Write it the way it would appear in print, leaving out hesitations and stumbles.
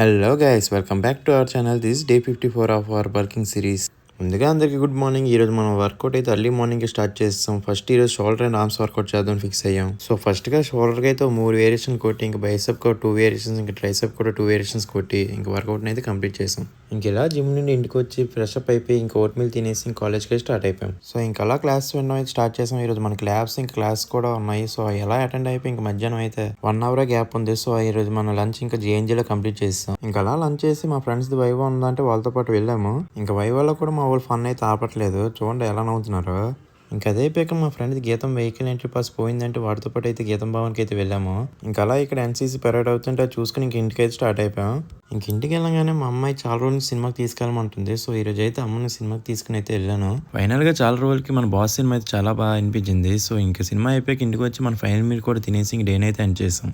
Hello guys, welcome back to our channel. This is day 54 of our working series. ముందుగా అందరికీ good morning. ఈరోజు మనం work out అయితే early morning start చేస్తాం. First ఈరోజు షోల్డర్ అండ్ ఆర్మ్స్ వర్కౌట్ చేద్దాం fix అయ్యాం. సో ఫస్ట్గా షోల్డర్కి అయితే 3 వేరియేషన్ కొట్టి, ఇంకా బైసెప్ కూడా 2 వేరియేషన్స్, ఇంకా ట్రైసెప్ కూడా 2 వేరియేషన్స్ కొట్టి ఇంకా వర్కౌట్ని అయితే కంప్లీట్ చేసాం. ఇంక ఇలా జిమ్ నుండి ఇంటికి వచ్చి ఫ్రెష్ అప్ అయిపోయి ఇంకా ఓట్ మీల్ తినేసి ఇంక కాలేజ్కి స్టార్ట్ అయిపోయాం. సో ఇంకా అలా క్లాస్ వినడం అయితే స్టార్ట్ చేసాం. ఈరోజు మనకి ల్యాబ్స్ ఇంకా క్లాస్ కూడా ఉన్నాయి. సో ఎలా అటెండ్ అయిపోయి ఇంకా మధ్యాహ్నం అయితే 1 అవర్ గ్యాప్ ఉంది. సో ఈరోజు మన లంచ్ ఇంకా జేఎన్జీలో కంప్లీట్ చేస్తాం. ఇంకా అలా లంచ్ చేసి మా ఫ్రెండ్స్ వైవా ఉందంటే వాళ్ళతో పాటు వెళ్ళాము. ఇంకా వైవాలో కూడా మా వాళ్ళు ఫన్ అయితే ఆపట్లేదు. చూడండి ఎలా నవ్వుతున్నారు. ఇంకా అదే పైక మా ఫ్రెండ్ గీతం వెహికల్ ఎంట్రీ పాస్ పోయిందంటే వాటితో పాటు అయితే గీతం భవన్కి అయితే వెళ్ళాము. ఇంకా అలా ఇక్కడ ఎన్సీసీ పెరేడ్ అవుతుంటే చూసుకుని ఇంక ఇంటికి అయితే స్టార్ట్ అయిపోయాం. ఇంక ఇంటికి వెళ్ళగానే మా అమ్మాయి చాలా రోజులు సినిమాకి తీసుకెళ్ళమంటుంది. సో ఈ రోజు అయితే అమ్మని సినిమాకి తీసుకుని అయితే వెళ్ళాను. ఫైనల్ గా చాలా రోజులకి మన బాస్ సినిమా అయితే చాలా బాగా అనిపించింది. సో ఇంకా సినిమా అయిపోయాక ఇంటికి వచ్చి మన ఫైనల్ మీల్ కూడా తినేసి ఇంక డేని అయితే ఎండ్ చేసాం.